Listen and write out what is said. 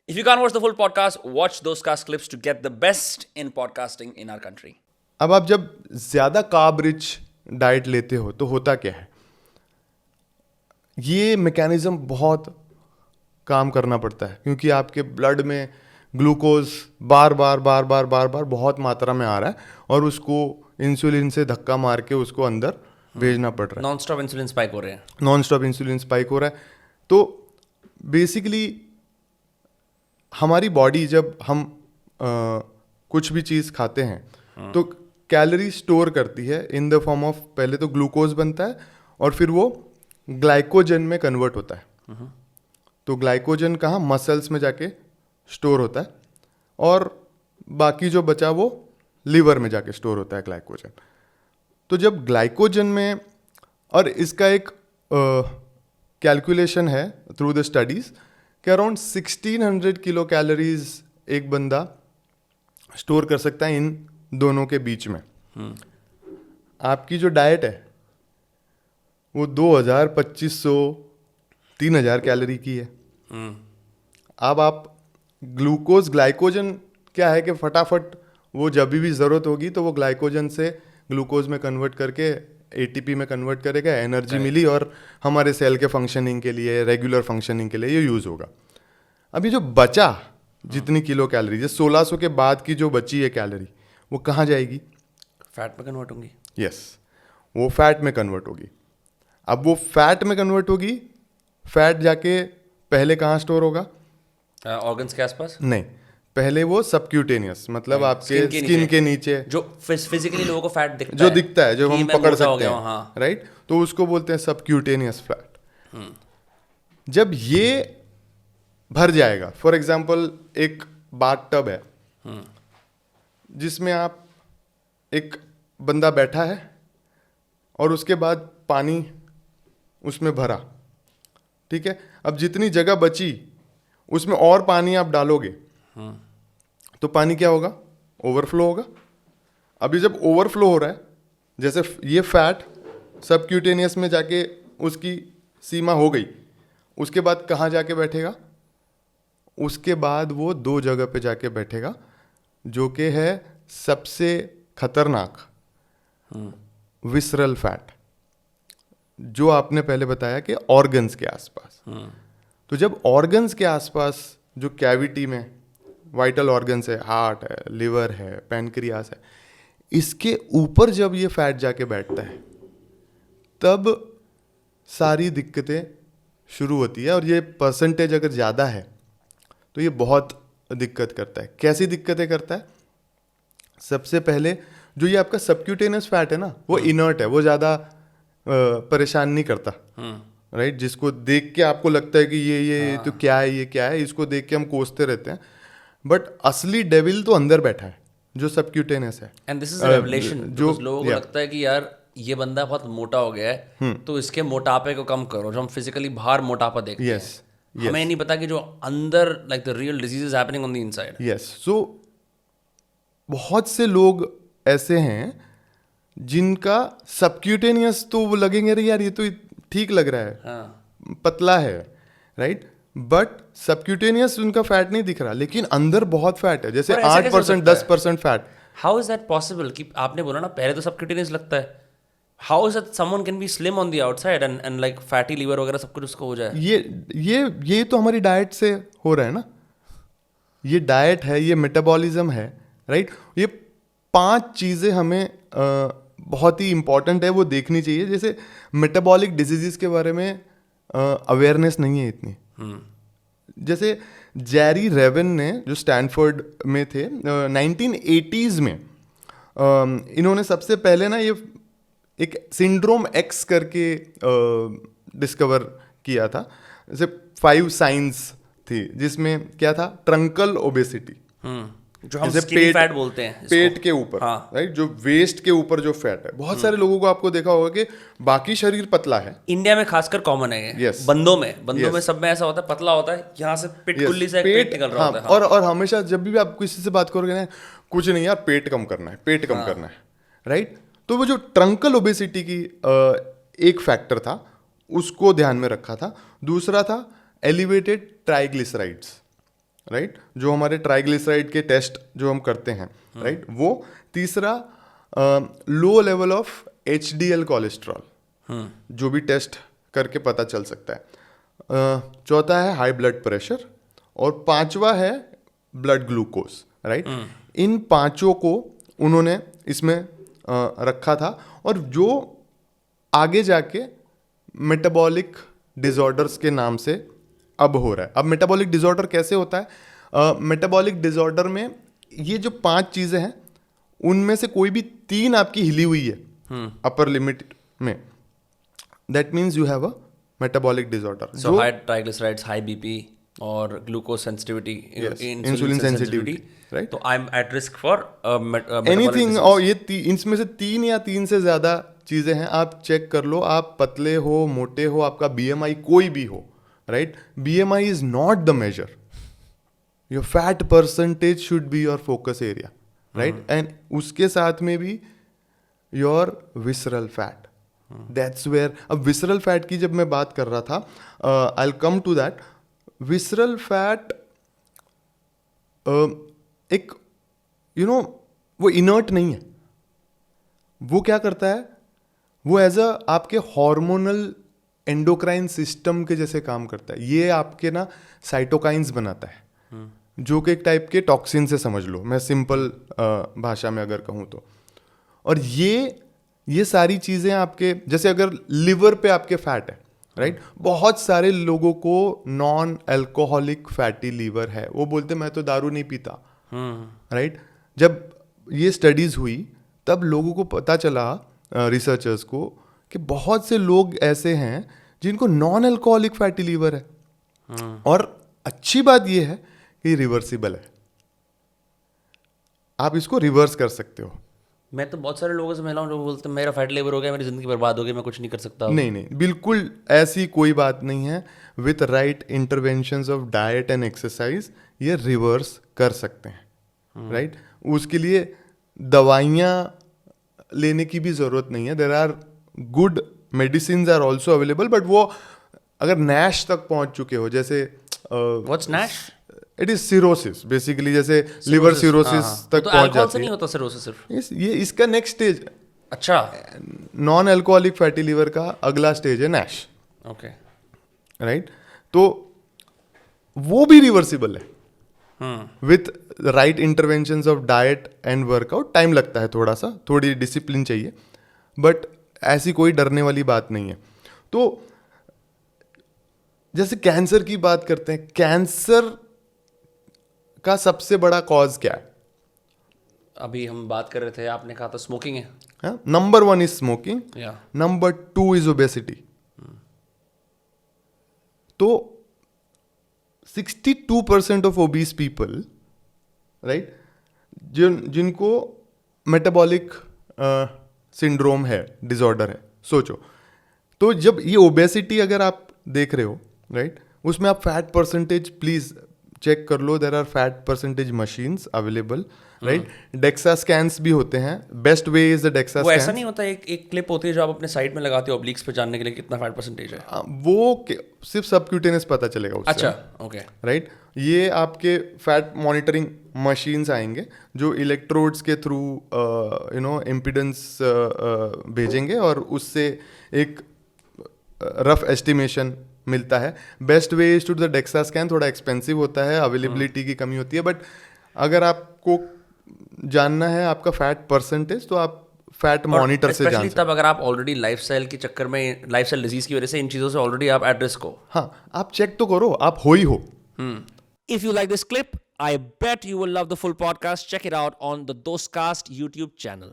If you can't watch the full podcast, watch those cast clips to get the best in podcasting in our country. अब आप जब ज़्यादा carb rich diet लेते हो तो होता क्या है, ये मैकेनिज्म बहुत काम करना पड़ता है क्योंकि आपके ब्लड में ग्लूकोज बार बार बहुत मात्रा में आ रहा है और उसको इंसुलिन से धक्का मार के उसको अंदर भेजना पड़ रहा है। नॉन स्टॉप इंसुलिन स्पाइक हो रहे हैं। नॉन स्टॉप इंसुलिन स्पाइक हो रहा है। तो बेसिकली हमारी बॉडी जब हम कुछ भी चीज़ खाते हैं तो कैलोरी स्टोर करती है इन द फॉर्म ऑफ, पहले तो ग्लूकोज बनता है और फिर वो ग्लाइकोजन में कन्वर्ट होता है। तो ग्लाइकोजन कहाँ, मसल्स में जाके स्टोर होता है और बाकी जो बचा वो लिवर में जाके स्टोर होता है ग्लाइकोजन। तो जब ग्लाइकोजन में, और इसका एक कैलकुलेशन है थ्रू द स्टडीज़ कि अराउंड 1600 किलो कैलोरीज एक बंदा स्टोर कर सकता है इन दोनों के बीच में। आपकी जो डाइट है वो 2000, 2500, 3000 कैलोरी की है। अब आप ग्लाइकोजन क्या है कि फटाफट वो जब भी ज़रूरत होगी तो वो ग्लाइकोजन से ग्लूकोज में कन्वर्ट करके एटीपी में कन्वर्ट करेगा, एनर्जी मिली और हमारे सेल के फंक्शनिंग के लिए, रेगुलर फंक्शनिंग के लिए ये यूज़ होगा। अभी जो बचा जितनी किलो कैलोरी, जैसे 1600 के बाद की जो बची है कैलोरी, वो कहाँ जाएगी? फैट में कन्वर्ट होंगी। यस, वो फैट में कन्वर्ट होगी। अब वो फैट में कन्वर्ट होगी, फैट जाके पहले कहाँ स्टोर होगा? ऑर्गन्स के आसपास नहीं, पहले वो सबक्यूटेनियस, मतलब आपके स्किन के नीचे जो फिजिकली लोगों को फैट दिखता जो है, दिखता है, जो कि हम मैं पकड़ मोटा हो सकते गया हैं, हूँ, हाँ। राइट? तो उसको बोलते हैं सबक्यूटेनियस फैट। जब ये भर जाएगा, फॉर एग्जाम्पल एक बाथ टब है जिसमें आप, एक बंदा बैठा है और उसके बाद पानी उसमें भरा, ठीक है? अब जितनी जगह बची उसमें और पानी आप डालोगे तो पानी क्या होगा? ओवरफ्लो होगा। अभी जब ओवरफ्लो हो रहा है, जैसे ये फैट सबक्यूटेनियस में जाके उसकी सीमा हो गई, उसके बाद कहाँ जाके बैठेगा? उसके बाद वो दो जगह पे जाके बैठेगा जो कि है सबसे खतरनाक विसरल फैट, जो आपने पहले बताया कि ऑर्गन्स के आसपास। तो जब ऑर्गन्स के आसपास जो कैविटी में वाइटल ऑर्गन्स है, हार्ट है, लिवर है, पैनक्रियास है, इसके ऊपर जब ये फैट जाके बैठता है तब सारी दिक्कतें शुरू होती है। और ये परसेंटेज अगर ज़्यादा है तो ये बहुत दिक्कत करता है। कैसी दिक्कतें करता है? सबसे पहले जो ये आपका सबक्यूटेनियस फैट है ना, वो इनर्ट है, वो ज़्यादा परेशान नहीं करता, राइट? जिसको देख के आपको लगता है कि ये तो क्या है, ये क्या है, इसको देख के हम कोसते रहते हैं, बट असली डेविल तो अंदर बैठा है जो सबक्यूटेनियस है। And this is a revelation, जो लोगों को लगता है कि यार ये बंदा बहुत मोटा हो गया है तो इसके मोटापे को कम करो। जो हम फिजिकली बाहर मोटापा देखते हैं, हमें नहीं पता कि जो अंदर like the real disease is happening on the inside. Yes, so बहुत से लोग ऐसे हैं जिनका सबक्यूटेनियस तो वो लगेंगे अरे यार ये तो ठीक लग रहा है, पतला है, राइट? बट सबक्यूटेनियस उनका फैट नहीं दिख रहा, लेकिन अंदर बहुत फैट है, जैसे 8%, 10% fat. How is that possible कि आपने बोला ना पहले तो सबक्यूटेनियस लगता है, how is that someone can be slim on the outside and like fatty liver वगैरह सब कुछ उसको हो जाए? ये तो हमारी डाइट से हो रहा है ना। ये डाइट है, ये मेटाबॉलिज्म है, राइट? ये 5 चीज़ें हमें बहुत ही इंपॉर्टेंट है, वो देखनी चाहिए। जैसे मेटाबॉलिक डिजीज़ के बारे में अवेयरनेस नहीं है इतनी। जैसे जेरी रेवन ने, जो स्टैनफोर्ड में थे, 1980s में इन्होंने सबसे पहले ना ये एक सिंड्रोम एक्स करके डिस्कवर किया था। जैसे 5 साइंस थी जिसमें क्या था? ट्रंकल ओबेसिटी, जो हम स्किनी फैट बोलते हैं, पेट के ऊपर, राइट? जो वेस्ट के ऊपर जो फैट है, बहुत सारे लोगों को आपको देखा होगा कि बाकी शरीर पतला है। इंडिया में खासकर कॉमन है ये। Yes. बंदों में सब में ऐसा होता है, पतला होता है, यहाँ से पिटकुल्ली से पेट निकल रहा होता है। और हमेशा जब भी आप किसी से बात करोगे ना, कुछ नहीं यार, पेट कम करना है, पेट कम करना है, राइट? तो वो जो ट्रंकल ओबेसिटी की एक फैक्टर था, उसको ध्यान में रखा था। दूसरा था एलिवेटेड ट्राइग्लिसराइड्स, राइट, जो हमारे ट्राइग्लिसराइड के टेस्ट जो हम करते हैं, राइट, वो। तीसरा low level of HDL cholesterol, जो भी टेस्ट करके पता चल सकता है। चौथा है हाई ब्लड प्रेशर, और पांचवा है ब्लड ग्लूकोज, राइट। इन पांचों को उन्होंने इसमें रखा था, और जो आगे जाके मेटाबॉलिक डिसऑर्डर्स के नाम से अब हो रहा है। अब मेटाबॉलिक डिसऑर्डर कैसे होता है? मेटाबॉलिक डिसऑर्डर में ये जो 5 चीजें हैं, उनमें से कोई भी 3 आपकी हिली हुई है अपर लिमिट में, that means you have a metabolic disorder. So high triglycerides, high BP और glucose sensitivity, insulin sensitivity, right. तो I am at risk for anything. और ये इनमें से 3 या 3 से ज्यादा चीजें हैं, आप चेक कर लो। आप पतले हो, मोटे हो, आपका BMI कोई भी हो, right, BMI is not the major, your fat percentage should be your focus area, right. And उसके साथ में भी your visceral fat, that's where. अब विसरल फैट की जब मैं बात कर रहा था, I will come to that. Visceral fat एक वो इनर्ट नहीं है। वो क्या करता है? वो एज अ आपके हार्मोनल एंडोक्राइन सिस्टम के जैसे काम करता है। ये आपके ना साइटोकाइंस बनाता है, जो कि एक टाइप के टॉक्सिन से समझ लो, मैं सिंपल भाषा में अगर कहूँ तो। और ये सारी चीज़ें आपके, जैसे अगर लिवर पे आपके फैट है, राइट, बहुत सारे लोगों को नॉन अल्कोहलिक फैटी लीवर है, वो बोलते मैं तो दारू नहीं पीता, राइट। जब ये स्टडीज हुई तब लोगों को पता चला, रिसर्चर्स को, कि बहुत से लोग ऐसे हैं जिनको नॉन अल्कोहलिक फैटी लीवर है। और अच्छी बात ये है कि रिवर्सिबल है, आप इसको रिवर्स कर सकते हो। मैं तो बहुत सारे लोगों से मिला हूँ जो बोलते हैं मेरा फैट लीवर हो गया, मेरी जिंदगी बर्बाद हो गई, मैं कुछ नहीं कर सकता। नहीं, बिल्कुल ऐसी कोई बात नहीं है। With right interventions of diet and exercise ये रिवर्स कर सकते हैं, राइट। उसके लिए दवाइयाँ लेने की भी जरूरत नहीं है। There are good medicine are also available, but वो अगर नैश तक पहुंच चुके हो, जैसे what's NASH? It is cirrhosis basically, जैसे लिवर सिरोसिस तक तो पहुंच जाती से नहीं होता सिरोसिस सिर्फ? ये इसका नेक्स्ट स्टेज। अच्छा, नॉन अल्कोहलिक फैटी लिवर का अगला स्टेज है नैश, ओके, राइट। तो वो भी रिवर्सिबल है with right interventions of diet and workout. Time लगता है थोड़ा सा, थोड़ी डिसिप्लिन चाहिए, बट ऐसी कोई डरने वाली बात नहीं है। तो जैसे कैंसर की बात करते हैं, कैंसर का सबसे बड़ा कॉज क्या है? अभी हम बात कर रहे थे, आपने कहा था स्मोकिंग है। Number 1 is smoking, number 2 is obesity. तो 62% ऑफ ओबीस पीपल, राइट, जिनको मेटाबॉलिक सिंड्रोम है, डिसऑर्डर है, सोचो। तो जब ये ओबेसिटी अगर आप देख रहे हो, राइट, उसमें आप फैट परसेंटेज प्लीज चेक कर लो। There are fat percentage machines available, right. DEXA scans भी होते हैं। Best way is the DEXA scan. ऐसा नहीं होता, एक क्लिप होती है जो आप अपने साइड में लगाते हो ऑब्लिक्स पे जानने के लिए कितना फैट परसेंटेज है? वो सिर्फ सबक्यूटेनियस पता चलेगा उससे। अच्छा, ओके, राइट। ये आपके फैट मॉनिटरिंग मशीन्स आएंगे जो इलेक्ट्रोड्स के थ्रू इम्पिडेंस भेजेंगे, और उससे एक रफ एस्टिमेशन मिलता है। Best way is to the DEXA scan. थोड़ा एक्सपेंसिव होता है, अवेलेबिलिटी की कमी होती है, बट अगर आपको जानना है आपका फैट परसेंटेज, तो आप फैट मॉनिटर से जान सकते हैं। तब अगर आप ऑलरेडी लाइफस्टाइल के चक्कर में, लाइफस्टाइल डिजीज की वजह से इन चीज़ों से ऑलरेडी आप एट रिस्क हो, हाँ, आप चेक तो करो, आप हो ही हो। If you like this clip, I bet you will love the full podcast. Check it out on the Dostcast YouTube channel.